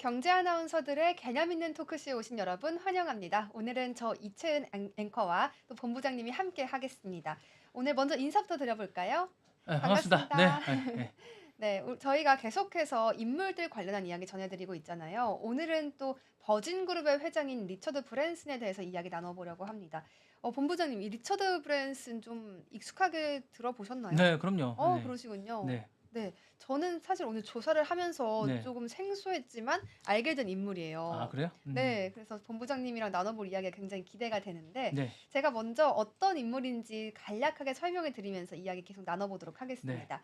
경제 아나운서들의 개념 있는 토크쇼에 오신 여러분 환영합니다. 오늘은 저 이채은 앵커와 또 본부장님이 함께 하겠습니다. 오늘 먼저 인사부터 드려볼까요? 네, 반갑습니다. 네. 반갑습니다. 네, 저희가 계속해서 인물들 관련한 이야기 전해드리고 있잖아요. 오늘은 또 버진그룹의 회장인 리처드 브랜슨에 대해서 이야기 나눠보려고 합니다. 본부장님, 이 리처드 브랜슨 좀 익숙하게 들어보셨나요? 네, 그럼요. 네. 그러시군요. 네. 네, 저는 사실 오늘 조사를 하면서 네. 조금 생소했지만 알게 된 아, 인물이에요. 그래요? 네, 그래서 본부장님이랑 나눠볼 이야기가 굉장히 기대가 되는데 네. 제가 먼저 어떤 인물인지 간략하게 설명해 드리면서 이야기 계속 나눠보도록 네. 하겠습니다.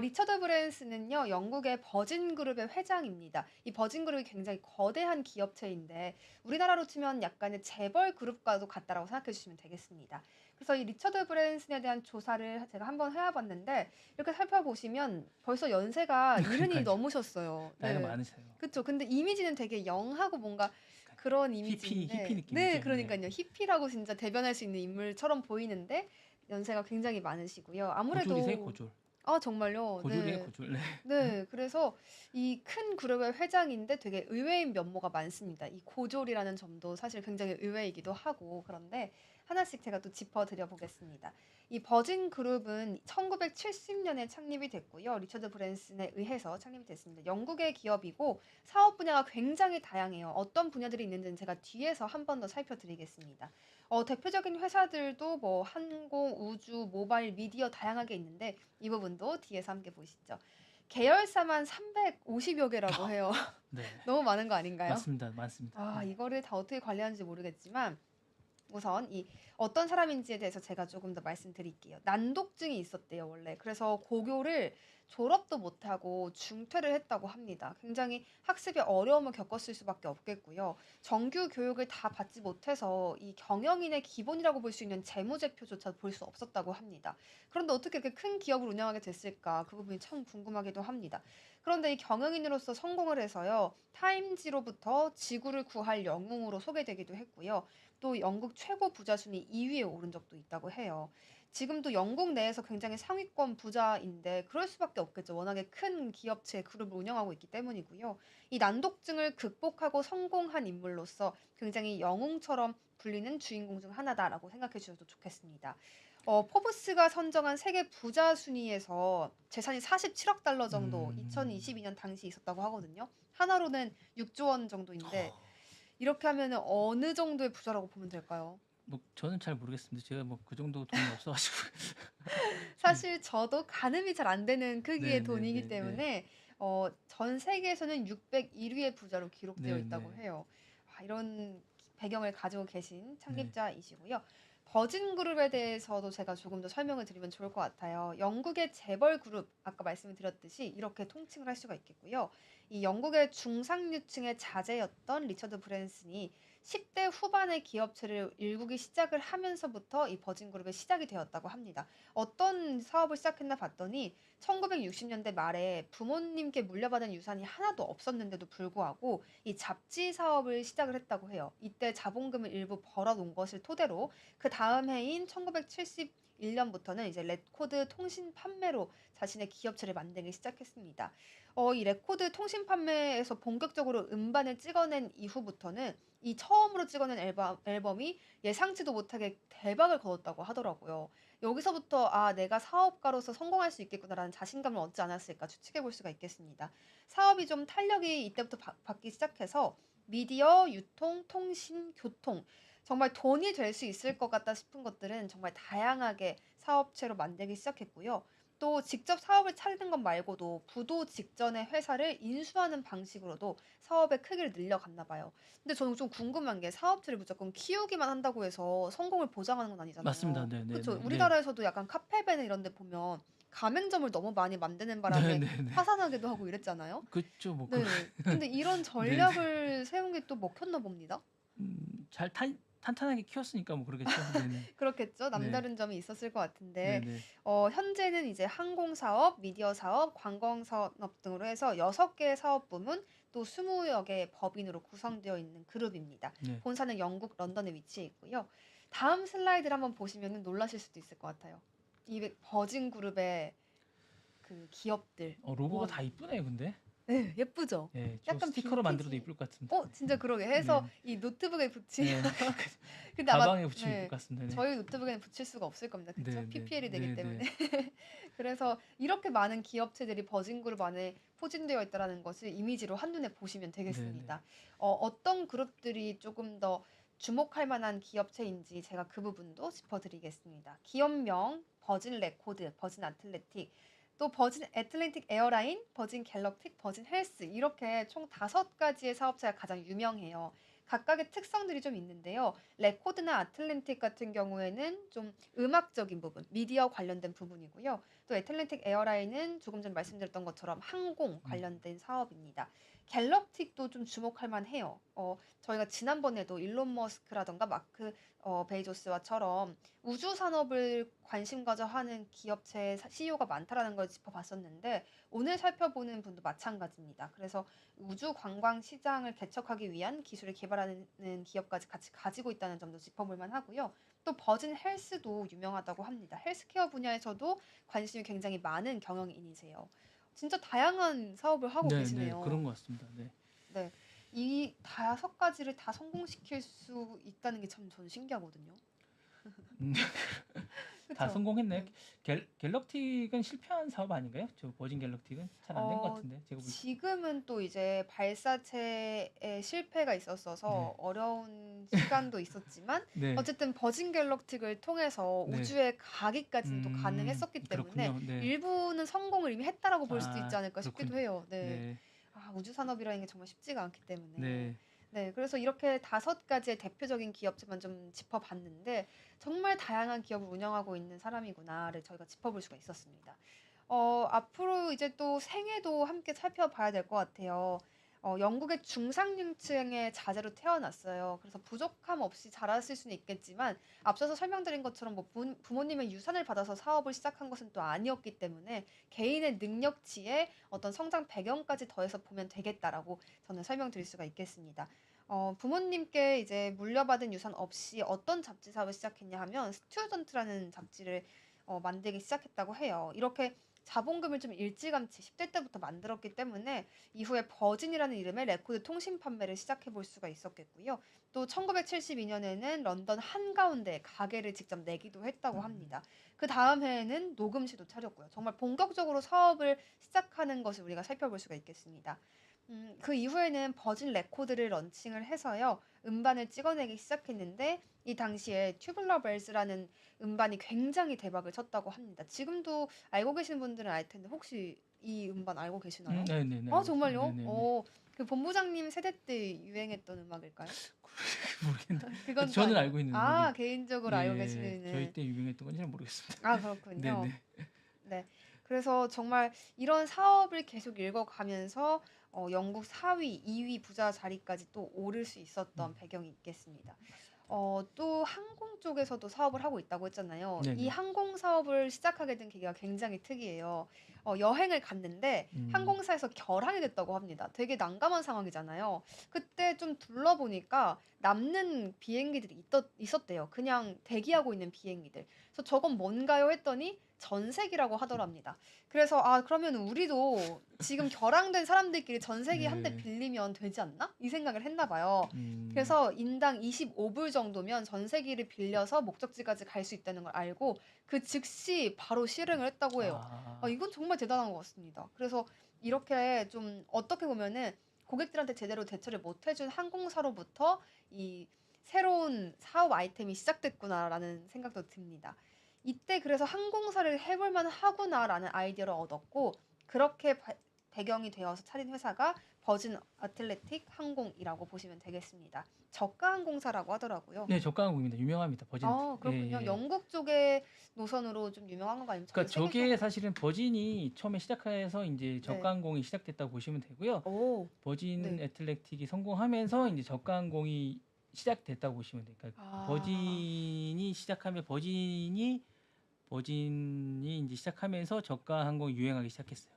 리처드 브랜슨은요, 영국의 버진그룹의 회장입니다. 이 버진그룹이 굉장히 거대한 기업체인데 우리나라로 치면 약간의 재벌 그룹과도 같다라고 생각해 주시면 되겠습니다. 그래서 이 리처드 브랜슨에 대한 조사를 제가 한번 해와봤는데 이렇게 살펴보시면 벌써 연세가 70이 그러니까요. 넘으셨어요. 나이가 네. 많으세요. 그쵸. 근데 이미지는 되게 영하고 뭔가 그러니까 그런 히피 이미지인데 느낌이죠. 네, 네. 그러니깐요. 히피라고 진짜 대변할 수 있는 인물처럼 보이는데 연세가 굉장히 많으시고요. 고졸이세요, 아무래도 고졸. 정말요? 고졸이에요, 네. 고졸. 네. 네. 그래서 이 큰 그룹의 회장인데 되게 의외인 면모가 많습니다. 이 고졸이라는 점도 사실 굉장히 의외이기도 하고 그런데 하나씩 제가 또 짚어 드려 보겠습니다. 이 버진 그룹은 1970년에 창립이 됐고요. 리처드 브랜슨에 의해서 창립이 됐습니다. 영국의 기업이고 사업 분야가 굉장히 다양해요. 어떤 분야들이 있는지는 제가 뒤에서 한 번 더 살펴드리겠습니다. 대표적인 회사들도 뭐 항공, 우주, 모바일, 미디어 다양하게 있는데 이 부분도 뒤에서 함께 보시죠. 계열사만 350여 개라고 해요. 네. 너무 많은 거 아닌가요? 맞습니다. 많습니다. 네. 이거를 다 어떻게 관리하는지 모르겠지만 우선 이 어떤 사람인지에 대해서 제가 조금 더 말씀드릴게요. 난독증이 있었대요, 원래. 그래서 고교를 졸업도 못하고 중퇴를 했다고 합니다. 굉장히 학습에 어려움을 겪었을 수밖에 없겠고요. 정규 교육을 다 받지 못해서 이 경영인의 기본이라고 볼 수 있는 재무제표조차 볼 수 없었다고 합니다. 그런데 어떻게 이렇게 큰 기업을 운영하게 됐을까? 그 부분이 참 궁금하기도 합니다. 그런데 이 경영인으로서 성공을 해서요. 타임지로부터 지구를 구할 영웅으로 소개되기도 했고요. 또 영국 최고 부자 순위 2위에 오른 적도 있다고 해요. 지금도 영국 내에서 굉장히 상위권 부자인데 그럴 수밖에 없겠죠. 워낙에 큰 기업체 그룹을 운영하고 있기 때문이고요. 이 난독증을 극복하고 성공한 인물로서 굉장히 영웅처럼 불리는 주인공 중 하나다라고 생각해 주셔도 좋겠습니다. 포브스가 선정한 세계 부자 순위에서 재산이 47억 달러 정도 음. 2022년 당시 있었다고 하거든요. 하나로는 6조 원 정도인데 이렇게 하면은 어느 정도의 부자라고 보면 될까요? 뭐 저는 잘 모르겠습니다. 제가 뭐 그 정도 돈이 없어 가지고. 사실 저도 가늠이 잘 안 되는 네, 크기의 네, 돈이기 네, 네. 때문에 전 세계에서는 601위의 부자로 기록되어 네, 있다고 네. 해요. 이런 배경을 가지고 계신 네. 창립자이시고요. 버진 그룹에 대해서도 제가 조금 더 설명을 드리면 좋을 것 같아요. 영국의 재벌 그룹, 아까 말씀을 드렸듯이 이렇게 통칭을 할 수가 있겠고요. 이 영국의 중상류층의 자제였던 리처드 브랜슨이 10대 후반의 기업체를 일구기 시작을 하면서부터 이 버진 그룹의 시작이 되었다고 합니다. 어떤 사업을 시작했나 봤더니 1960년대 말에 부모님께 물려받은 유산이 하나도 없었는데도 불구하고 이 잡지 사업을 시작을 했다고 해요. 이때 자본금을 일부 벌어놓은 것을 토대로 그 다음 해인 1971년부터는 이제 레코드 통신 판매로 자신의 기업체를 만들기 시작했습니다. 이 레코드 통신 판매에서 본격적으로 음반을 찍어낸 이후부터는 이 처음으로 찍어낸 앨범이 예상치도 못하게 대박을 거뒀다고 하더라고요. 여기서부터 '아 내가 사업가로서 성공할 수 있겠구나.'라는 자신감을 얻지 않았을까 추측해 볼 수가 있겠습니다. 사업이 좀 탄력이 이때부터 받기 시작해서 미디어, 유통, 통신, 교통 정말 돈이 될 수 있을 것 같다 싶은 것들은 정말 다양하게 사업체로 만들기 시작했고요. 또 직접 사업을 차리는 것 말고도 부도 직전에 회사를 인수하는 방식으로도 사업의 크기를 늘려갔나 봐요. 근데 저는 좀 궁금한 게 사업체를 무조건 키우기만 한다고 해서 성공을 보장하는 건 맞습니다. 아니잖아요. 네, 네, 그쵸? 네. 네. 우리나라에서도 약간 카페베네 이런 데 보면 가맹점을 너무 많이 만드는 네, 바람에 네, 네. 파산하기도 하고 이랬잖아요. 그쵸. 뭐 네. 근데 이런 네, 네. 전략을 세운 게 또 먹혔나 봅니다. 잘 탄탄하게 키웠으니까 뭐 그러겠죠. 네네. 그렇겠죠. 네. 남다른 점이 있었을 것 같은데 네네. 현재는 이제 항공 사업, 미디어 사업, 관광 산업 등으로 해서 6개의 사업 부문 또 20여 개의 법인으로 구성되어 있는 그룹입니다. 네. 본사는 영국 런던에 위치해 있고요. 다음 슬라이드를 한번 보시면은 놀라실 수도 있을 것 같아요. 이 버진 그룹의 그 기업들 로고가 다 모았는 이쁘네요, 근데. 네, 예쁘죠? 예. 저 약간 스티커로 만들어도 빈티지. 이쁠 것 같습니다. 진짜 그러게 네. 해서 이 노트북에 붙이면 네. 근데 아마 가방에 붙이면 이쁠 네. 것 같습니다. 네. 저희 노트북에는 붙일 수가 없을 겁니다. 그쵸? 네네. PPL이 되기 때문에. 네네. 그래서 이렇게 많은 기업체들이 버진 그룹 안에 포진되어 있다라는 것을 이미지로 한눈에 보시면 네네. 되겠습니다. 어떤 그룹들이 조금 더 주목할 만한 기업체인지 제가 그 부분도 짚어드리겠습니다. 기업명, 버진 레코드, 버진 아틀레틱, 또 버진 애틀랜틱 에어라인, 버진 갤럭틱, 버진 헬스 이렇게 총 5가지의 사업체가 가장 유명해요. 각각의 특성들이 좀 있는데요. 레코드나 아틀랜틱 같은 경우에는 좀 음악적인 부분, 미디어 관련된 부분이고요. 또 애틀랜틱 에어라인은 조금 전 말씀드렸던 것처럼 항공 음. 관련된 사업입니다. 갤럭틱도 좀 주목할 만해요. 저희가 지난번에도 일론 머스크라던가 마크 베이조스와처럼 우주 산업을 관심 가져 하는 기업체 CEO가 많다라는 걸 짚어봤었는데 오늘 살펴보는 분도 마찬가지입니다. 그래서 우주 관광 시장을 개척하기 위한 기술을 개발하는 기업까지 같이 가지고 있다는 점도 짚어볼 만하고요. 또 버진 헬스도 유명하다고 합니다. 헬스케어 분야에서도 관심이 굉장히 많은 경영인이세요. 진짜 다양한 사업을 하고 네네. 계시네요. 그런 것 같습니다. 네. 네. 이 5가지를 다 성공시킬 수 있다는 게 참 저는 신기하거든요. 음. 다 그쵸? 성공했나요? 네. 갤럭틱은 실패한 사업 아닌가요? 저 버진 갤럭틱은 잘 안 된 것 어, 같은데 제가 볼 때. 지금은 또 이제 발사체에 실패가 네. 있었어서 어려운 시간도 있었지만 네. 어쨌든 버진 갤럭틱을 통해서 네. 우주에 가기까지는 또 가능했었기 때문에 그렇군요. 네. 일부는 성공을 이미 했다라고 볼 수도 있지 아, 않을까 그렇군요. 싶기도 해요. 네. 네. 우주 산업이라는 게 정말 쉽지가 않기 때문에. 네. 네, 그래서 이렇게 5가지의 대표적인 기업체만 좀 짚어봤는데 정말 다양한 기업을 운영하고 있는 사람이구나를 저희가 짚어볼 수가 있었습니다. 앞으로 이제 또 생애도 함께 살펴봐야 될 것 같아요. 영국의 중상층의 자제로 태어났어요. 그래서 부족함 없이 자랐을 수는 있겠지만 앞서서 설명드린 것처럼 뭐 부모님의 유산을 받아서 사업을 시작한 것은 또 아니었기 때문에 개인의 능력치에 어떤 성장 배경까지 더해서 보면 되겠다라고 저는 설명드릴 수가 있겠습니다. 부모님께 이제 물려받은 유산 없이 어떤 잡지 사업을 시작했냐 하면 스튜어던트라는 잡지를 만들기 시작했다고 해요. 이렇게 자본금을 좀 일찌감치 10대 때부터 만들었기 때문에 이후에 버진이라는 이름의 레코드 통신 판매를 시작해 볼 수가 있었겠고요. 또 1972년에는 런던 한가운데 가게를 직접 내기도 했다고 합니다. 그 다음 해에는 녹음실도 차렸고요. 정말 본격적으로 사업을 시작하는 것을 우리가 살펴볼 수가 있겠습니다. 그 이후에는 버진 레코드를 런칭을 해서요. 음반을 찍어내기 시작했는데 이 당시에 튜블러 벨스라는 음반이 굉장히 대박을 쳤다고 합니다. 지금도 알고 계시는 분들은 알 텐데 혹시 이 음반 알고 계시나요? 네네네. 알고 있습니다. 정말요? 네네네. 그 본부장님 세대 때 유행했던 음악일까요? 모르겠는데. 그건 또 저는 아니고. 알고 있는 음악이 개인적으로 알고 예, 저희 계시는. 때 유명했던 건지는 모르겠습니다. 그렇군요. 네네. 네. 그래서 정말 이런 사업을 계속 읽어가면서 영국 4위, 2위 부자 자리까지 또 오를 수 있었던 배경이 있겠습니다. 또 항공 쪽에서도 사업을 하고 있다고 했잖아요. 이 네네. 항공 사업을 시작하게 된 계기가 굉장히 특이해요. 여행을 갔는데 항공사에서 결항이 됐다고 합니다. 되게 난감한 상황이잖아요. 그때 좀 둘러보니까 남는 비행기들이 있었대요. 그냥 대기하고 있는 비행기들. 그래서 저건 뭔가요? 했더니 전세기라고 하더랍니다. 그래서 그러면 우리도 지금 결항된 사람들끼리 전세기 한 대 네. 빌리면 되지 않나? 이 생각을 했나 봐요. 음. 그래서 인당 25불 정도면 전세기를 빌려서 목적지까지 갈 수 있다는 걸 알고 그 즉시 바로 실행을 했다고 해요. 이건 정말 대단한 것 같습니다. 그래서 이렇게 좀 어떻게 보면은 고객들한테 제대로 대처를 못 해준 항공사로부터 이 새로운 사업 아이템이 시작됐구나라는 생각도 듭니다. 이때 그래서 항공사를 해볼 만하구나라는 아이디어를 얻었고 그렇게 배경이 되어서 차린 회사가 버진 아틀레틱 항공이라고 보시면 되겠습니다. 저가 항공사라고 하더라고요. 네, 저가항공입니다. 유명합니다. 버진. 그렇군요. 예. 영국 쪽의 노선으로 좀 유명한 건가 아니면 전 그러니까 저게 세계적으로? 사실은 버진이 처음에 시작해서 이제 네. 저가항공이 시작됐다고 보시면 되고요. 오, 버진 네. 애틀랜틱이 성공하면서 이제 저가항공이 시작됐다고 보시면 돼요. 그러니까 버진이 시작하면 버진이 이제 시작하면서 저가항공이 유행하기 시작했어요.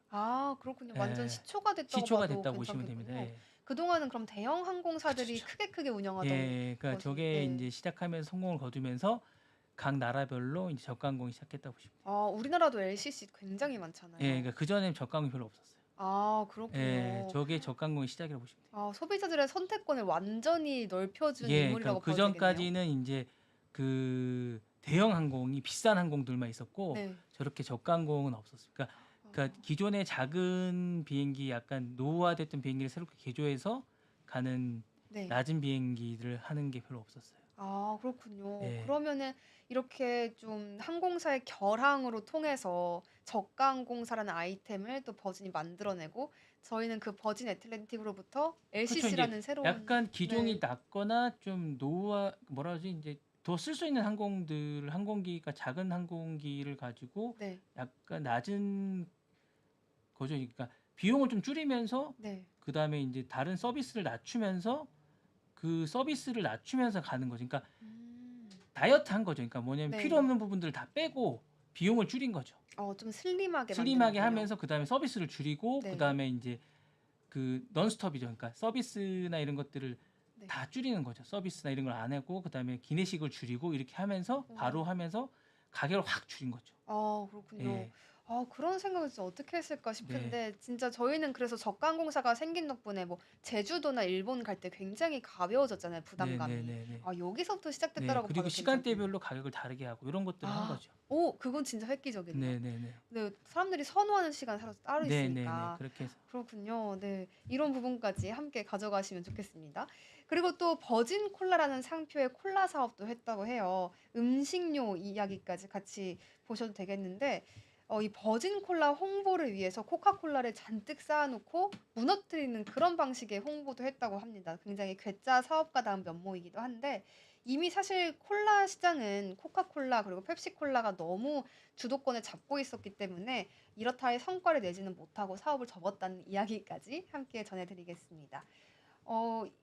그렇군요. 완전 예. 시초가 됐다고 시초가 봐도 됐다고 보시면 됩니다. 괜찮겠군요. 예. 그동안은 그럼 대형 항공사들이 크게 운영하던 예, 그러니까 것이. 저게 네. 이제 시작하면서 성공을 거두면서 각 나라별로 이제 저가항공이 시작했다고 보시면 돼요. 우리나라도 LCC 굉장히 많잖아요. 예, 그러니까 그 전에는 저가항공이 별로 없었어요. 아 예. 그렇군요. 저게 저가항공의 시작이라고 보시면 돼요. 아 소비자들의 선택권을 완전히 넓혀준 예. 그러니까 인물이라고 봐도 되겠네요. 그전까지는 인제 그 대형 항공이 비싼 항공들만 있었고 네. 저렇게 저가 항공은 없었어요. 그러니까 아 기존의 작은 비행기 약간 노후화됐던 비행기를 새롭게 개조해서 가는 네. 낮은 비행기를 하는 게 별로 없었어요. 아 그렇군요. 예. 그러면은 이렇게 좀 항공사의 결항으로 통해서 저가 항공사라는 아이템을 또 버진이 만들어내고 저희는 그 버진 애틀랜틱으로부터 그렇죠. 인제 LCC라는 새로운 약간 기종이 네. 낮거나 좀 노후화 뭐라 그러지? 인제 더 쓸 수 있는 항공기가 작은 항공기를 가지고 네. 약간 낮은 거죠. 그러니까 비용을 좀 줄이면서 네. 그다음에 인제 다른 서비스를 낮추면서 그 서비스를 낮추면서 가는 거죠. 그러니까 음. 다이어트한 거죠. 그러니까 뭐냐면 필요 네. 없는 부분들을 다 빼고 비용을 줄인 거죠. 좀 슬림하게 만든 슬림하게 거군요. 하면서 그다음에 서비스를 줄이고 네. 그다음에 인제 그 non-stop이죠. 그러니까 서비스나 이런 것들을 네. 다 줄이는 거죠. 서비스나 이런 걸 안 하고 그다음에 기내식을 줄이고 이렇게 하면서 바로 어. 하면서 가격을 확 줄인 거죠. 아 그렇군요. 예. 그런 생각을 진짜 어떻게 했을까 네. 싶은데 진짜 저희는 그래서 저가항공사가 생긴 덕분에 뭐 제주도나 일본 갈 때 굉장히 가벼워졌잖아요, 부담감이. 네네네네. 여기서부터 네. 시작됐다라고 그리고 봐도 괜찮겠네요. 시간대별로 가격을 다르게 하고 이런 것들을 한 아. 거죠. 그건 진짜 획기적이네요. 네네네. 네. 사람들이 선호하는 시간 따로 네네네. 있으니까. 그렇게 해서 그렇군요. 네. 이런 부분까지 함께 가져가시면 좋겠습니다. 그리고 또 버진 콜라라는 상표의 콜라 사업도 했다고 해요. 음식료 이야기까지 같이 보셔도 되겠는데 이 버진 콜라 홍보를 위해서 코카콜라를 잔뜩 쌓아 놓고 무너뜨리는 그런 방식의 홍보도 했다고 합니다. 굉장히 괴짜 사업가다운 면모이기도 한데 이미 사실 콜라 시장은 코카콜라 그리고 펩시콜라가 너무 주도권을 잡고 있었기 때문에 이렇다 할 성과를 내지는 못하고 사업을 접었다는 이야기까지 함께 전해드리겠습니다.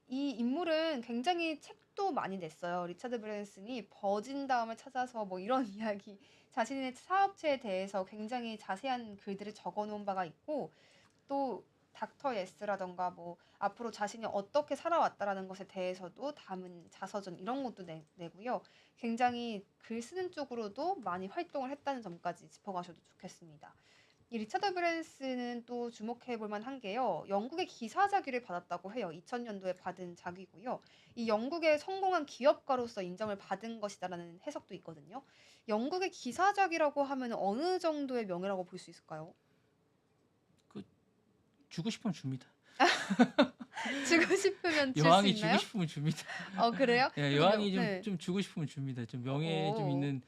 이 인물은 굉장히 책도 많이 냈어요. 리차드 브랜슨이 버진 다음을 찾아서 뭐 이런 이야기, 자신의 사업체에 대해서 굉장히 자세한 글들을 적어 놓은 바가 있고, 또 닥터 예스라던가 뭐 앞으로 자신이 어떻게 살아왔다라는 것에 대해서도 담은 자서전 이런 것도 내고요. 굉장히 글 쓰는 쪽으로도 많이 활동을 했다는 점까지 짚어가셔도 좋겠습니다. 이 리차드 브랜스는 또 주목해 볼 만한 게요. 영국의 기사자귀를 받았다고 해요. 2000년도에 받은 자귀고요. 이 영국의 성공한 기업가로서 인정을 받은 것이다라는 해석도 있거든요. 영국의 기사자귀라고 하면 어느 정도의 명예라고 볼 수 있을까요? 그 주고 싶으면 줍니다. 주고 싶으면 줄 수 여왕이 주고 있나요? 싶으면 줍니다. 그래요? 예, 그래도 여왕이 네. 좀 주고 싶으면 줍니다. 좀 명예 좀 어. 있는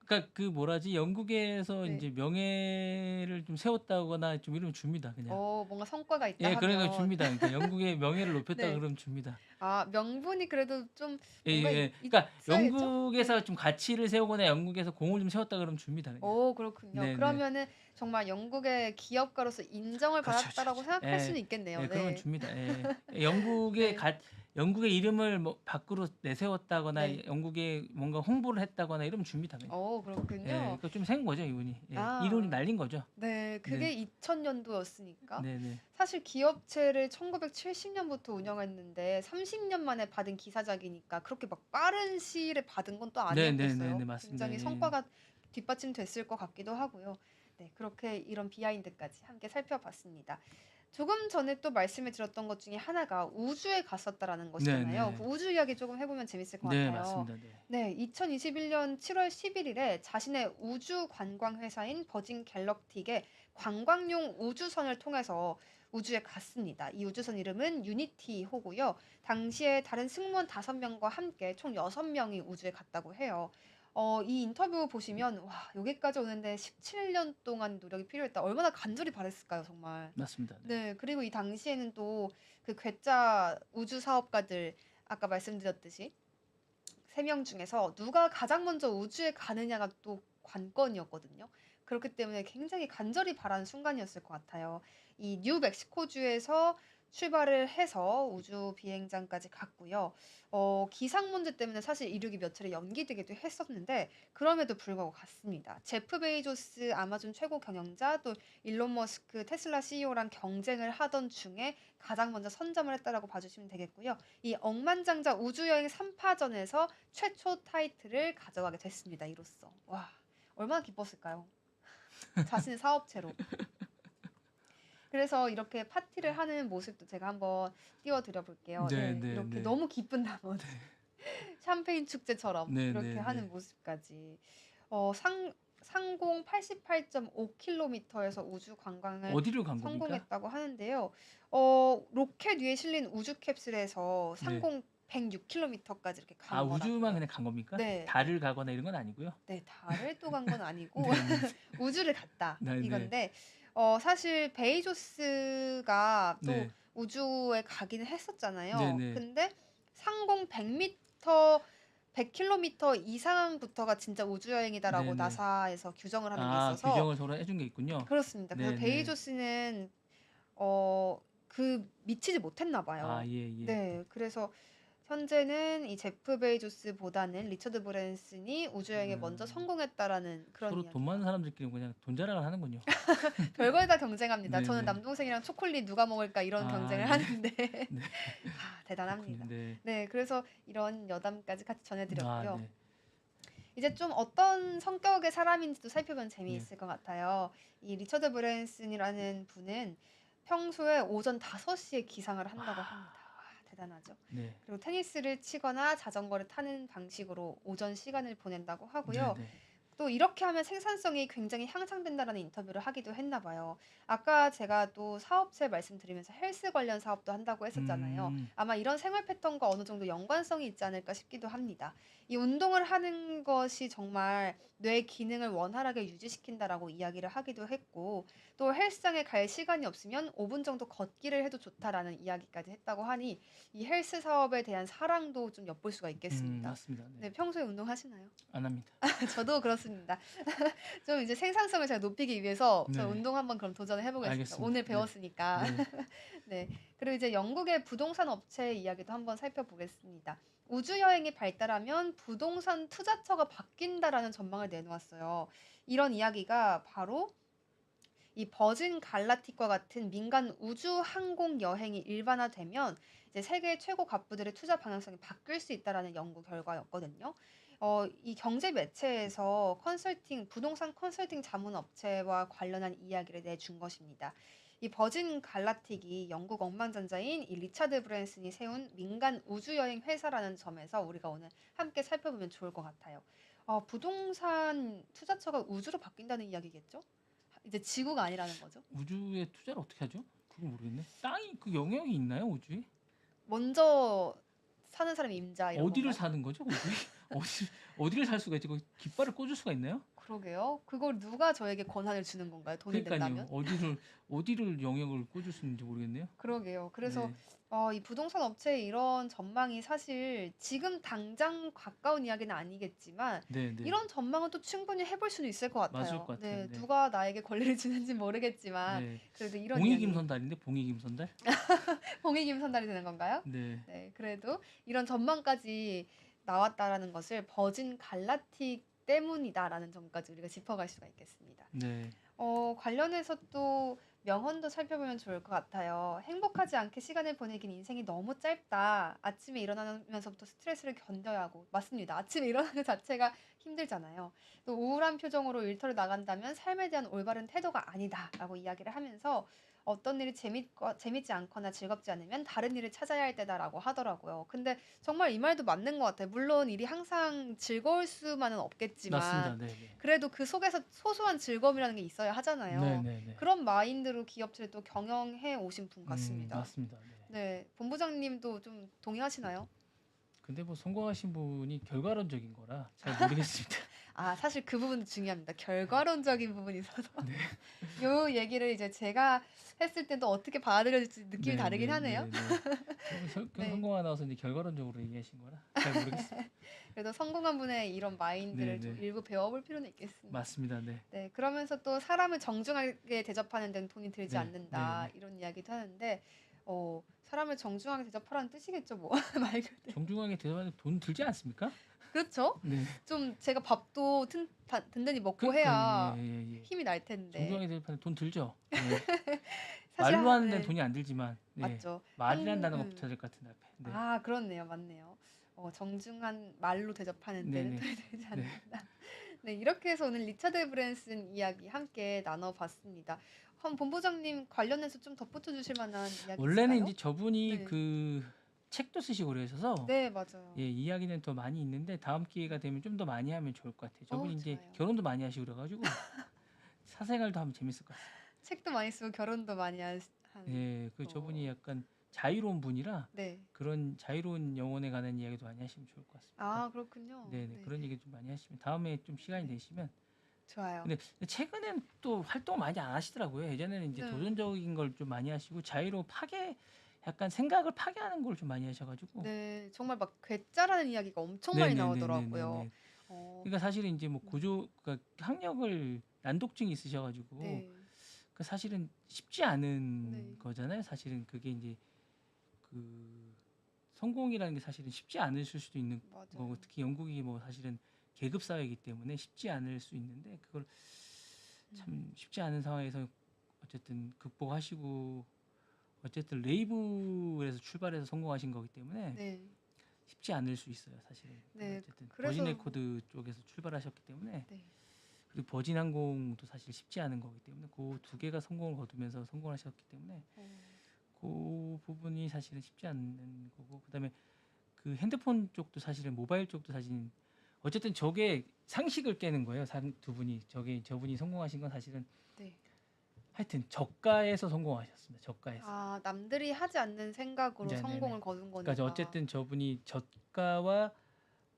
그러니까 그 뭐라지? 영국에서 네. 인제 명예를 좀 세웠다거나 좀 이러면 줍니다 그냥. 뭔가 성과가 있다 예, 그러니까 하면 줍니다. 그러니까 영국의 명예를 높였다 네. 그러면 줍니다. 명분이 그래도 좀 뭔가 예예예. 그러니까 있어야겠죠? 네. 영국에서 좀 가치를 세우거나 영국에서 공을 좀 세웠다 그러면 줍니다 그냥. 그렇군요. 네네. 그러면은 정말 영국의 기업가로서 인정을 그렇죠, 그렇죠, 받았다라고 그렇죠. 생각할 예. 수는 있겠네요. 예, 그러면 네. 줍니다. 예. 영국의 네. 가 영국의 이름을 뭐 밖으로 내세웠다거나 네. 영국에 뭔가 홍보를 했다거나 이러면 줍니다 그냥. 예. 그렇군요. 그거 좀 센 거죠 이분이. 예. 이론이 아. 날린 거죠. 네. 네. 그게 2000년도였으니까 네네. 사실 기업체를 1970년부터 운영했는데 30년 만에 받은 기사작이니까 그렇게 막 빠른 시일에 받은 건 또 네네네네. 아니었겠어요. 맞습니다. 굉장히 예. 성과가 뒷받침됐을 것 같기도 하고요. 네. 그렇게 이런 비하인드까지 함께 살펴봤습니다. 조금 전에 또 말씀을 드렸던 것 중에 하나가 우주에 갔었다라는 것이잖아요. 그 네네. 우주 이야기 조금 해 보면 재밌을 것 네, 같아요. 맞습니다. 네. 네. 2021년 7월 11일에 자신의 우주 관광 회사인 버진 갤럭틱에 관광용 우주선을 통해서 우주에 갔습니다. 이 우주선 이름은 유니티호고요. 당시에 다른 승무원 5명과 함께 총 6명이 우주에 갔다고 해요. 이 인터뷰 보시면 와 여기까지 오는데 17년 동안 노력이 필요했다. 얼마나 간절히 바랬을까요 정말. 맞습니다. 네. 네. 그리고 이 당시에는 또 그 괴짜 우주 사업가들 아까 말씀드렸듯이 3명 중에서 누가 가장 먼저 우주에 가느냐가 또 관건이었거든요. 그렇기 때문에 굉장히 간절히 바라는 순간이었을 것 같아요. 이 뉴멕시코주에서 출발을 해서 우주 비행장까지 갔고요. 기상 문제 때문에 사실 이륙이 몇 차례 연기되기도 했었는데 그럼에도 불구하고 갔습니다. 제프 베이조스 아마존 최고 경영자 또 일론 머스크 테슬라 CEO랑 경쟁을 하던 중에 가장 먼저 선점을 했다라고 봐주시면 되겠고요. 이 억만장자 우주여행 3파전에서 최초 타이틀을 가져가게 됐습니다. 이로써. 와, 얼마나 기뻤을까요? 자신의 사업체로. 그래서 이렇게 파티를 하는 모습도 제가 한번 띄워드려 볼게요. 네, 네, 네, 이렇게 네. 너무 기쁜 나머지 샴페인 축제처럼 네, 이렇게 네, 하는 네. 모습까지. 상공 88.5km에서 우주 관광을 어디로 간 겁니까? 성공했다고 하는데요. 로켓 위에 실린 우주 캡슐에서 네. 상공 106km까지 이렇게 아, 간 우주만 거라고요. 그냥 간 겁니까? 네, 네. 달을 가거나 이런 건 아니고요. 네, 달을 또 간 건 아니고 네, 네, 우주를 갔다 네, 네, 이건데 사실 베이조스가 또 네, 우주에 가기는 네, 했었잖아요. 네. 근데 상공 100m, 100km 이상부터가 진짜 우주 네, 여행이다라고 네. 나사에서 규정을 하는 게 아, 있어서 규정을 서로 해준 게 있군요. 그렇습니다. 그래서 네, 네. 베이조스는 미치지 못했나 아, 봐요. 예, 예. 네, 그래서 현재는 이 제프 베이조스보다는 리처드 브랜슨이 우주 여행에 먼저 음, 성공했다라는 그런 서로 돈 많은 이야기가. 사람들끼리 그냥 돈 자랑을 하는군요. 별걸 다 경쟁합니다. 네, 저는 네. 남동생이랑 초콜릿 누가 먹을까 이런 아, 경쟁을 네, 하는데 네. 그렇군요. 대단합니다. 네. 네, 그래서 이런 여담까지 같이 아, 전해드렸고요. 네, 이제 좀 어떤 성격의 사람인지도 살펴보면 네, 재미있을 것 같아요. 이 리처드 브랜슨이라는 분은 평소에 오전 5시에 기상을 한다고 합니다. 와, 대단하죠. 네, 그리고 테니스를 치거나 자전거를 타는 방식으로 오전 시간을 보낸다고 네, 하고요. 네. 또 이렇게 하면 생산성이 굉장히 향상된다라는 인터뷰를 하기도 했나 봐요. 아까 제가 또 사업체 말씀드리면서 헬스 관련 사업도 한다고 했었잖아요. 음, 아마 이런 생활 패턴과 어느 정도 연관성이 있지 않을까 싶기도 합니다. 이 운동을 하는 것이 정말 뇌 기능을 원활하게 유지시킨다라고 이야기를 하기도 했고, 또 헬스장에 갈 시간이 없으면 5분 정도 걷기를 해도 좋다라는 이야기까지 했다고 하니 이 헬스 사업에 대한 사랑도 좀 엿볼 수가 있겠습니다. 맞습니다. 네, 네, 평소에 운동하시나요? 안 합니다. 저도 그렇습니다. 좀 이제 생산성을 제가 높이기 위해서 저 네, 운동 한번 그럼 도전을 해보겠습니다. 알겠습니다. 오늘 네, 배웠으니까. 네, 네. 그리고 이제 영국의 부동산 업체 이야기도 한번 살펴보겠습니다. 우주 여행이 발달하면 부동산 투자처가 바뀐다라는 전망을 내놓았어요. 이런 이야기가 바로 이 버진 갈라틱과 같은 민간 우주 항공 여행이 일반화되면 이제 세계 최고 갑부들의 투자 방향성이 바뀔 수 있다라는 연구 결과였거든요. 이 경제 매체에서 부동산 컨설팅 자문 업체와 관련한 이야기를 내준 것입니다. 이 버진 갈라틱이 영국 억만장자인 이 리차드 브랜슨이 세운 민간 우주 여행 회사라는 점에서 우리가 오늘 함께 살펴보면 좋을 것 같아요. 부동산 투자처가 우주로 바뀐다는 이야기겠죠? 이제 지구가 아니라는 거죠. 우주에 투자를 어떻게 하죠? 그거 모르겠네. 땅이 그 영역이 있나요, 우주에? 먼저 사는 사람이 임자 이런 어디를 건가요? 사는 거죠, 우주에? 어디를 살 수가 있지? 거기 깃발을 꽂을 수가 있나요? 그러게요. 그걸 누가 저에게 권한을 주는 건가요? 돈이 그러니까요. 된다면? 어디를 영역을 꽂을 수 있는지 모르겠네요. 그러게요. 그래서 네, 이 부동산 업체의 이런 전망이 사실 지금 당장 가까운 이야기는 아니겠지만 네, 네. 이런 전망은 또 충분히 해볼 수는 있을 것 맞을 같아요. 것 같아요. 네, 네, 누가 나에게 권리를 주는지 모르겠지만 네. 그래도 이런 이야기 봉이김선달인데 봉이김선달? 봉익임선달이 되는 건가요? 네, 네, 그래도 이런 전망까지 나왔다라는 것을 버진 갈라틱 때문이다라는 점까지 우리가 짚어갈 수가 있겠습니다. 네, 관련해서 또 명언도 살펴보면 좋을 것 같아요. 행복하지 않게 시간을 보내긴 인생이 너무 짧다. 아침에 일어나면서부터 스트레스를 견뎌야 하고. 맞습니다. 아침에 일어나는 자체가 힘들잖아요. 또 우울한 표정으로 일터를 나간다면 삶에 대한 올바른 태도가 아니다라고 이야기를 하면서 어떤 일이 재밌지 않거나 즐겁지 않으면 다른 일을 찾아야 할 때다라고 하더라고요. 근데 정말 이 말도 맞는 것 같아요. 물론 일이 항상 즐거울 수만은 없겠지만 맞습니다. 네, 네, 그래도 그 속에서 소소한 즐거움이라는 게 있어야 네, 하잖아요. 네, 네. 그런 마인드로 기업체를 또 경영해 오신 분 같습니다. 맞습니다. 네. 네, 본부장님도 좀 동의하시나요? 근데 뭐 성공하신 분이 결과론적인 거라 잘 모르겠습니다. 사실 그 부분도 중요합니다. 결과론적인 부분이 있어서 네, 요 얘기를 이제 제가 했을 때도 어떻게 받아들여질지 느낌이 네, 다르긴 네, 하네요. 네, 네. 네. 성공하 나와서 이제 결과론적으로 얘기하신 거라 잘 모르겠습니다. 그래도 성공한 분의 이런 마인드를 네, 좀 네. 일부 배워볼 필요는 있겠습니다. 맞습니다. 네, 네, 그러면서 또 사람을 정중하게 대접하는 데는 돈이 들지 네, 않는다 네, 네. 이런 이야기도 하는데 사람을 정중하게 대접하라는 뜻이겠죠, 뭐 말 그대로. 정중하게 대접하는 돈 들지 않습니까? 그렇죠? 네. 좀 제가 밥도 든든히 먹고 그러니까요. 해야 예, 예, 예. 힘이 날 텐데. 정중하게 대접하는 돈 들죠. 네. 사실 말로 하는 데는 네, 돈이 안 들지만, 네. 맞죠. 말이라는 단어가 붙어야 될 것 같은데 앞에. 네, 그렇네요, 맞네요. 정중한 말로 대접하는 네, 데는 네, 돈이 들지 네, 않는다. 네, 이렇게 해서 오늘 리차드 브랜슨 이야기 함께 나눠봤습니다. 그럼 본부장님 관련해서 좀 덧붙여 주실 만한 이야기 원래는 있을까요? 이제 저분이 네. 그 책도 쓰시고 그러셔서 네, 맞아요. 예, 이야기는 더 많이 있는데 다음 기회가 되면 좀 더 많이 하면 좋을 것 같아요. 저분이 이제 좋아요. 결혼도 많이 하시고 그래가지고 사생활도 하면 재밌을 것 같습니다. 책도 많이 쓰고 결혼도 많이 한 예, 그 저분이 어, 약간 자유로운 분이라 네. 그런 자유로운 영혼에 관한 이야기도 많이 하시면 좋을 것 같습니다. 아, 그렇군요. 네네, 네. 그런 얘기 좀 많이 하시면 다음에 좀 시간이 네. 되시면. 좋아요. 근데 최근엔 또 활동 많이 안 하시더라고요. 예전에는 이제 네. 도전적인 걸 좀 많이 하시고 자유로 파괴, 약간 생각을 파괴하는 걸 좀 많이 하셔가지고. 네, 정말 막 괴짜라는 이야기가 엄청 많이 나오더라고요. 네네네네네네. 어, 그러니까 사실은 이제 뭐 음, 그러니까 학력을 난독증이 있으셔가지고 네, 그 사실은 쉽지 않은 네, 거잖아요. 사실은 그게 이제 그 성공이라는 게 사실은 쉽지 않으실 수도 있는 거고, 맞아요. 특히 영국이 뭐 사실은 계급 사회이기 때문에 쉽지 않을 수 있는데 그걸 참 쉽지 않은 상황에서 어쨌든 극복하시고 어쨌든 레이블에서 출발해서 성공하신 거기 때문에 네, 쉽지 않을 수 있어요. 사실은 그 네, 어쨌든 버진 그래서 레코드 쪽에서 출발하셨기 때문에, 네, 그리고 버진 항공도 사실 쉽지 않은 거기 때문에 그 두 개가 성공을 거두면서 성공하셨기 때문에 어, 그 부분이 사실은 쉽지 않는 거고, 그다음에 그 핸드폰 쪽도 사실은 모바일 쪽도 사실 어쨌든 저게 상식을 깨는 거예요. 두 분이 저분이 성공하신 건 사실은 네. 하여튼 저가에서 성공하셨습니다. 저가에서. 아, 남들이 하지 않는 생각으로 네네네. 성공을 거둔 그러니까 거니까. 어쨌든 저분이 저가와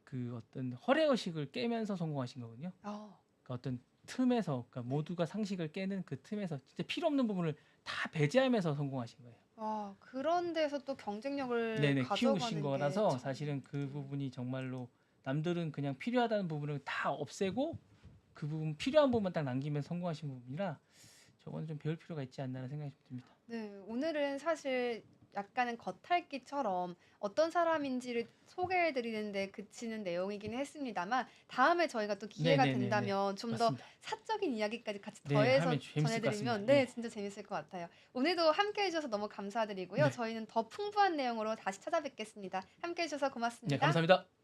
그 어떤 허례의식을 깨면서 성공하신 거거든요. 아, 그러니까 어떤 틈에서, 그러니까 네. 모두가 상식을 깨는 그 틈에서 진짜 필요 없는 부분을 다 배제하면서 성공하신 거예요. 아, 그런 데서 또 경쟁력을 네네, 키우신 가져가는 게 거라서 참, 사실은 그 네. 부분이 정말로 남들은 그냥 필요하다는 부분을 다 없애고 그 부분 필요한 부분만 딱 남기면 성공하신 부분이라 저거는 좀 배울 필요가 있지 않나라는 생각이 좀 듭니다. 네, 오늘은 사실 약간은 겉핥기처럼 어떤 사람인지를 소개해 드리는데 그치는 내용이긴 했습니다만 다음에 저희가 또 기회가 네네네네, 된다면 좀 더 맞습니다. 사적인 이야기까지 같이 네, 더해서 하면 재밌을 것 같습니다. 전해드리면 네, 예, 진짜 재밌을 것 같아요. 오늘도 함께 해주셔서 너무 감사드리고요. 네, 저희는 더 풍부한 내용으로 다시 찾아뵙겠습니다. 함께 해주셔서 네, 고맙습니다. 감사합니다.